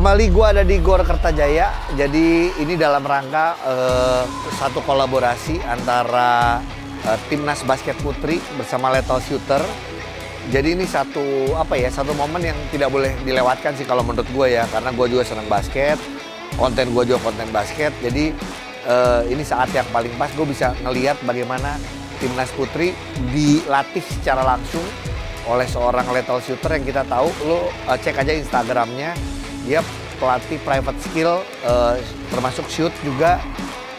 Kembali gue ada di GOR Kertajaya. Jadi ini dalam rangka satu kolaborasi antara timnas basket putri bersama Lethal Shooter. Jadi ini satu momen yang tidak boleh dilewatkan sih kalau menurut gue ya, karena gue juga senang basket, konten gue juga konten basket. Jadi ini saat yang paling pas gue bisa ngelihat bagaimana timnas putri dilatih secara langsung oleh seorang Lethal Shooter yang kita tahu, lo cek aja Instagramnya, dia pelatih private skill, termasuk shoot juga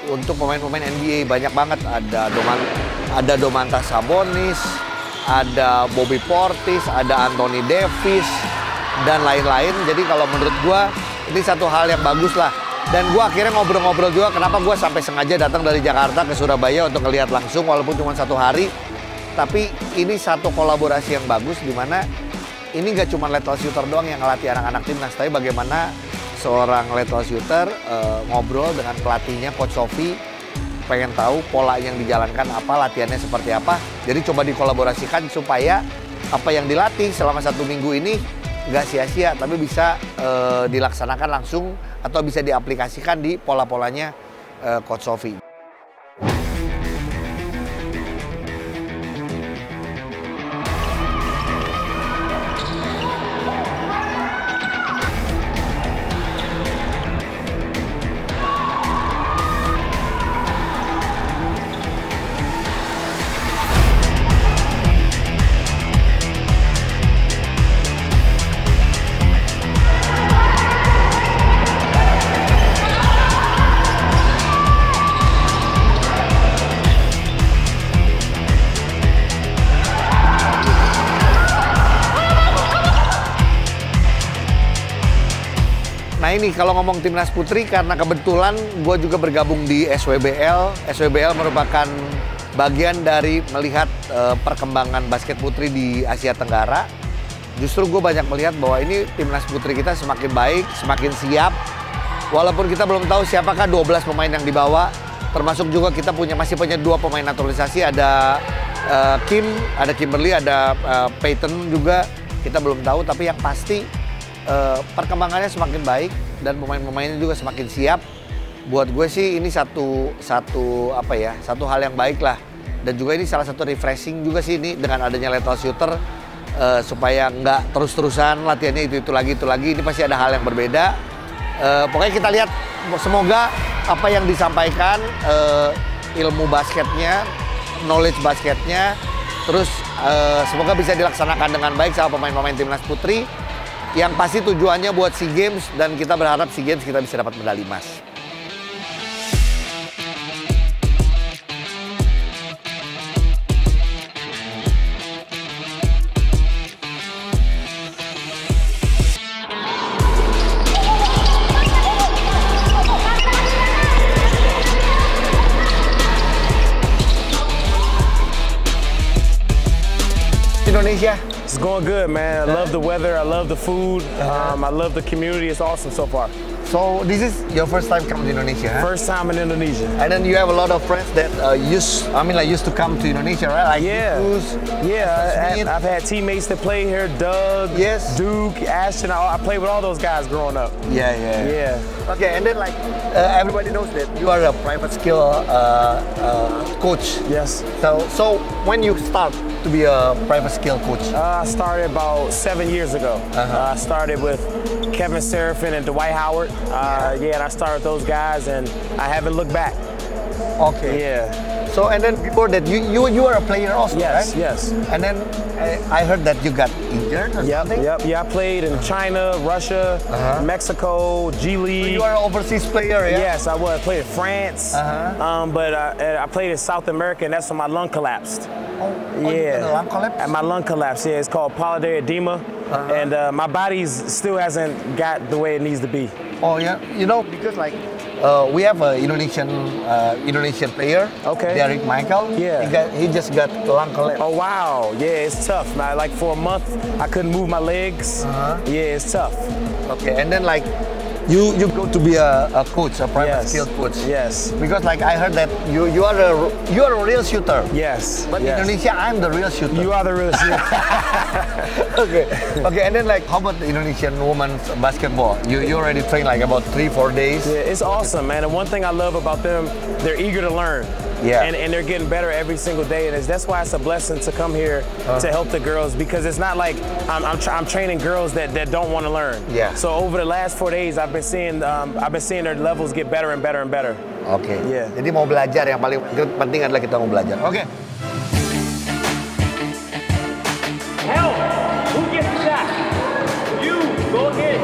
untuk pemain-pemain NBA. Banyak banget, ada Domantas Sabonis, ada Bobby Portis, ada Anthony Davis, dan lain-lain. Jadi kalau menurut gue ini satu hal yang bagus lah. Dan gue akhirnya ngobrol-ngobrol juga kenapa gue sampai sengaja datang dari Jakarta ke Surabaya untuk ngelihat langsung walaupun cuma satu hari. Tapi ini satu kolaborasi yang bagus, di mana ini nggak cuma Lethal Shooter doang yang ngelatih anak-anak timnas, tapi bagaimana seorang Lethal Shooter ngobrol dengan pelatihnya, Coach Sofi, pengen tahu pola yang dijalankan apa, latihannya seperti apa. Jadi coba dikolaborasikan supaya apa yang dilatih selama 1 minggu ini nggak sia-sia, tapi bisa dilaksanakan langsung atau bisa diaplikasikan di pola-polanya Coach Sofi. Nah ini kalau ngomong timnas putri, karena kebetulan gue juga bergabung di SWBL. SWBL merupakan bagian dari melihat perkembangan basket putri di Asia Tenggara. Justru gue banyak melihat bahwa ini timnas putri kita semakin baik, semakin siap. Walaupun kita belum tahu siapakah 12 pemain yang dibawa. Termasuk juga kita masih punya 2 pemain naturalisasi, ada Kim, ada Kimberly, ada Peyton juga. Kita belum tahu, tapi yang pasti perkembangannya semakin baik dan pemain-pemainnya juga semakin siap. Buat gue sih ini satu hal yang baik lah. Dan juga ini salah satu refreshing juga sih ini dengan adanya Lethal Shooter, supaya nggak terus-terusan latihannya itu lagi. Ini pasti ada hal yang berbeda. Pokoknya kita lihat, semoga apa yang disampaikan, ilmu basketnya, knowledge basketnya, terus semoga bisa dilaksanakan dengan baik sama pemain-pemain timnas putri. Yang pasti tujuannya buat SEA Games, dan kita berharap SEA Games kita bisa dapat medali emas. Indonesia. It's going good, man. I love the weather. I love the food. I love the community. It's awesome so far. So this is your first time coming to Indonesia, huh? First time in Indonesia. And then you have a lot of friends that used to come to Indonesia, right? Like Cruz, I've had teammates that play here. Doug, yes, Duke, Ashton. I played with all those guys growing up. Yeah. Okay, and then like everybody knows that you are a private skill coach. Yes. So when you start to be a private skill coach? I started about 7 years ago. I started with Kevin Seraphin and Dwight Howard. And I started with those guys, and I haven't looked back. Okay. Yeah. So and then before that, you are a player also, right? Yes. And then I heard that you got injured or something? Yep. Yeah, I played in China, Russia, Mexico, G League. So you are an overseas player, yeah? Yes, I was. I played in France, but I played in South America, and that's when my lung collapsed. You got a lung collapse? And my lung collapse, yeah. It's called pulmonary edema, and my body still hasn't got the way it needs to be. Oh yeah, you know, because like we have an Indonesian player, Derek Michael. Yeah. He just got lung collapse. Oh wow, yeah, it's tough. Like for a month, I couldn't move my legs. Yeah, it's tough. Okay, and then like you go to be a coach, a private Yes. skilled coach. Yes. Because like I heard that you are a real shooter. Yes. But yes. Indonesia, I'm the real shooter. You are the real shooter. Okay. Okay, and then like how about the Indonesian women's basketball? You already train like about 3-4 days. Yeah, it's awesome, man. And one thing I love about them, they're eager to learn. Yeah. And they're getting better every single day. And that's why it's a blessing to come here to help the girls, because it's not like I'm training girls that don't want to learn. Yeah. So over the last 4 days, I've been seeing their levels get better and better and better. Oke. Yeah. Jadi mau belajar, yang paling penting adalah kita mau belajar. Oke. Help! Who gets the shot? You, go ahead.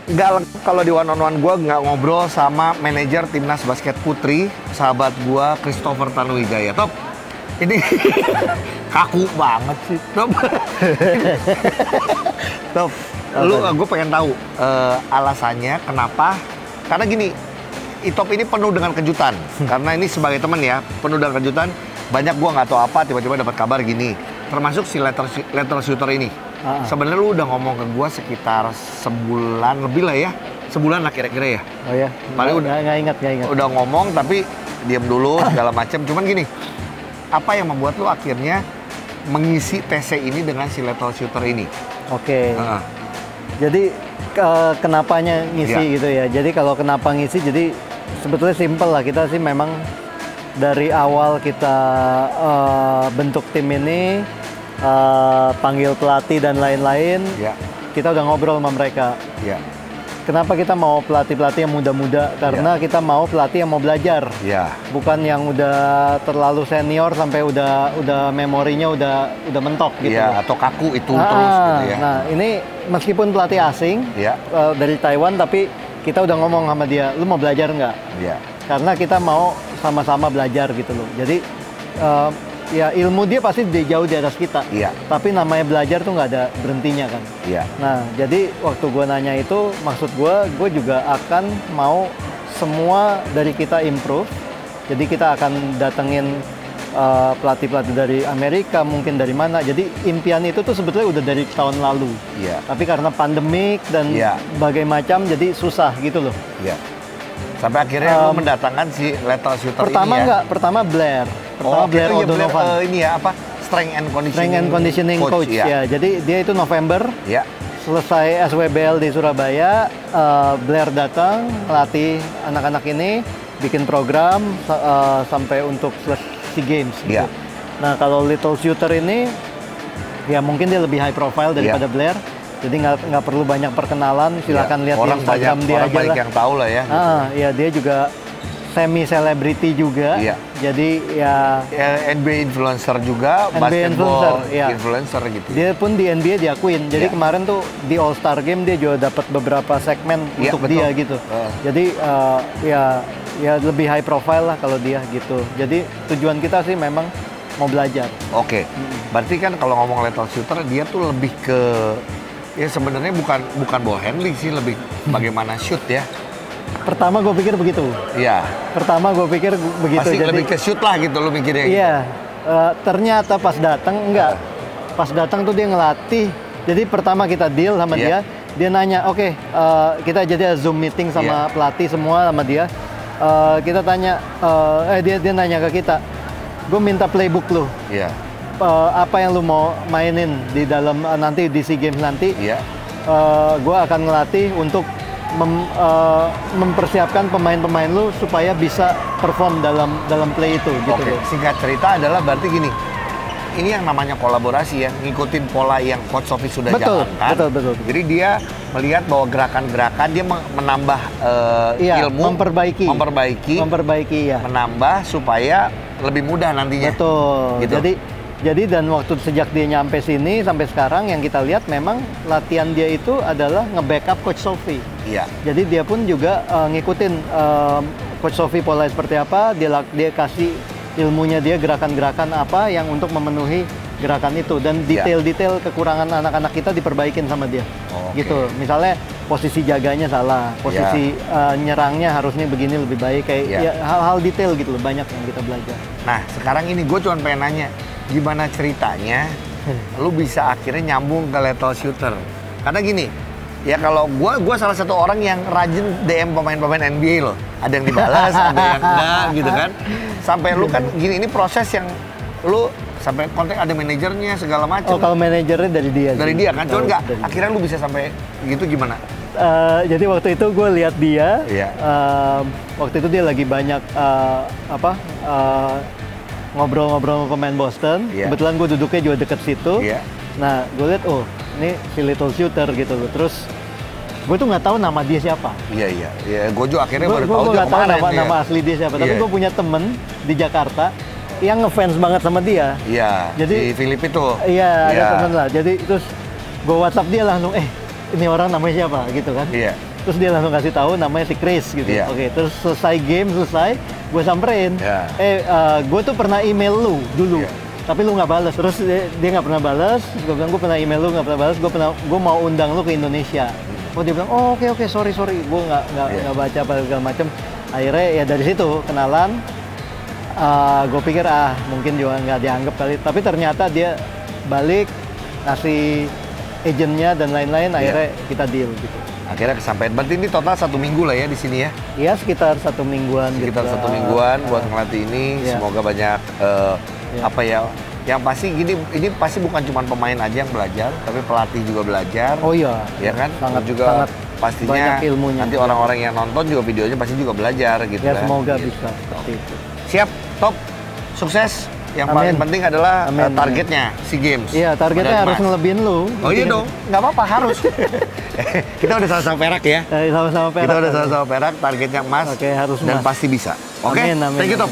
Nggak lengkap kalau di one-on-one gue nggak ngobrol sama manajer timnas basket putri, sahabat gue Christopher Tanuwijaya. Top, ini kaku banget sih. Top, Top, gue pengen tahu alasannya kenapa? Karena gini, Itop ini penuh dengan kejutan. Karena ini sebagai teman ya, penuh dengan kejutan. Banyak gue nggak tahu apa, tiba-tiba dapat kabar gini. Termasuk si letter shooter ini. Sebenarnya lu udah ngomong ke gue sekitar sebulan lebih lah ya. Sebulan lah kira-kira ya. Oh ya? Paling nggak ingat. Udah ngomong tapi diam dulu segala macam. Cuman gini, apa yang membuat lu akhirnya mengisi TC ini dengan si letter shooter ini? Oke. Jadi kenapanya ngisi gitu ya. Jadi kalau kenapa ngisi, jadi sebetulnya simple lah. Kita sih memang dari awal kita bentuk tim ini, panggil pelatih dan lain-lain, kita udah ngobrol sama mereka. Kenapa kita mau pelatih-pelatih yang muda-muda? Karena kita mau pelatih yang mau belajar, bukan yang udah terlalu senior sampai udah memorinya udah mentok gitu. Atau kaku itu terus gitu ya. Nah ini meskipun pelatih asing dari Taiwan, tapi kita udah ngomong sama dia, lu mau belajar nggak? Karena kita mau sama-sama belajar gitu loh. Jadi ya ilmu dia pasti jauh di atas kita. Tapi namanya belajar tuh nggak ada berhentinya kan. Nah jadi waktu gue nanya itu, maksud gue juga akan mau semua dari kita improve. Jadi kita akan datengin pelatih-pelatih dari Amerika, mungkin dari mana. Jadi impian itu tuh sebetulnya udah dari tahun lalu. Tapi karena pandemik dan bagai macam, jadi susah gitu loh. Sampai akhirnya lu mendatangkan si lethal shooter pertama ini ya? Pertama Blair. Blair O'Donovan. Ini ya apa? Strength and conditioning coach ya. Jadi dia itu November. Selesai SWBL di Surabaya, Blair datang melatih anak-anak ini, bikin program sampai untuk SEA Games. Gitu. Nah kalau little shooter ini, ya mungkin dia lebih high profile daripada Blair. Jadi nggak perlu banyak perkenalan, silakan lihat di Instagram dia aja lah. Yang tahu lah ya. Ya dia juga semi selebriti juga. Jadi ya NBA influencer juga, basketball influencer gitu. Dia pun di NBA diakuin. Jadi kemarin tuh di All Star Game dia juga dapat beberapa segmen untuk betul. Dia gitu. Jadi ya lebih high profile lah kalau dia gitu. Jadi tujuan kita sih memang mau belajar. Oke. Berarti kan kalau ngomong lethal shooter dia tuh lebih ke ya sebenarnya bukan ball handling sih, lebih bagaimana shoot ya. Pertama gue pikir begitu. Pertama gue pikir begitu. Pasti jadi lebih ke shoot lah gitu lu mikirnya. Iya. Ternyata pas datang enggak. Pas datang tuh dia ngelatih. Jadi pertama kita deal sama dia nanya, "Oke, kita jadi Zoom meeting sama pelatih semua sama dia." Kita tanya dia nanya ke kita, "Gue minta playbook lu." Apa yang lu mau mainin di dalam nanti di SEA Games nanti, gue akan ngelatih untuk mempersiapkan pemain-pemain lu supaya bisa perform dalam play itu. Gitu. Singkat cerita adalah berarti gini, ini yang namanya kolaborasi ya, ngikutin pola yang Coach Sofi sudah jalankan. Betul. Jadi dia melihat bahwa gerakan-gerakan dia menambah ilmu, memperbaiki, menambah supaya lebih mudah nantinya. Betul. Gitu. Jadi dan waktu sejak dia nyampe sini sampai sekarang yang kita lihat memang latihan dia itu adalah nge-backup Coach Sofi. Jadi dia pun juga ngikutin Coach Sofi pola seperti apa, dia kasih ilmunya dia gerakan-gerakan apa yang untuk memenuhi gerakan itu dan detail-detail kekurangan anak-anak kita diperbaikin sama dia. Gitu. Misalnya posisi jaganya salah, posisi nyerangnya harusnya begini lebih baik, kayak ya, hal-hal detail gitu loh, banyak yang kita belajar. Nah, sekarang ini gue cuma pengen nanya, gimana ceritanya lu bisa akhirnya nyambung ke lethal shooter? Karena gini, ya kalau gue salah satu orang yang rajin DM pemain-pemain NBA loh. Ada yang dibalas, ada yang enggak gitu kan. Sampai lu kan gini, ini proses yang lu sampai kontak ada manajernya segala macam. Oh, kalau manajernya dari dia. Dari dia kan, cuman nggak. Akhirnya lu bisa sampai gitu gimana? Jadi waktu itu gue lihat dia, waktu itu dia lagi banyak ngobrol-ngobrol sama pemain Boston. Kebetulan gue duduknya juga deket situ. Nah, gue lihat, oh ini si little shooter gitu loh. Terus gue tuh nggak tahu nama dia siapa. Iya. Gue juga akhirnya baru tahu gue nggak tahu nama asli dia siapa. Tapi gue punya temen di Jakarta yang ngefans banget sama dia. Iya. Jadi si Philip itu. Iya, ada temen lah. Jadi terus gue WhatsApp dia langsung, ini orang namanya siapa gitu kan. Iya. Terus dia langsung kasih tahu namanya si Chris gitu. Oke, terus selesai game, gue samperin. Gue tuh pernah email lu dulu. Tapi lu nggak balas, terus dia nggak pernah balas. Gue bilang gue pernah email lu, nggak pernah balas. Gue mau undang lu ke Indonesia. Oh, dia bilang, oh oke, sorry. Gue nggak baca apa segala macem. Akhirnya ya dari situ kenalan. Gue pikir mungkin juga nggak dianggap kali. Tapi ternyata dia balik, ngasih agentnya dan lain-lain. Akhirnya kita deal gitu. Akhirnya kesampaian. Berarti ini total 1 minggu lah ya di sini ya? Iya, sekitar 1 mingguan. Sekitar 1 mingguan buat ngelatih ini. Semoga banyak yang pasti gini, ini pasti bukan cuma pemain aja yang belajar, tapi pelatih juga belajar. Oh iya. Ya kan? Sangat pastinya banyak ilmunya. Nanti orang-orang yang nonton juga videonya pasti juga belajar gitu ya, kan. Semoga bisa seperti itu. Siap, top, sukses. Yang paling penting adalah targetnya SEA Games. Iya, targetnya harus ngelebihin lu. Oh iya dong, nggak apa-apa, harus. Kita udah sama-sama perak ya. Sama-sama perak. Kita udah sama-sama perak, targetnya emas. Oke, harus dan emas. pasti bisa. Oke, thank you Tom.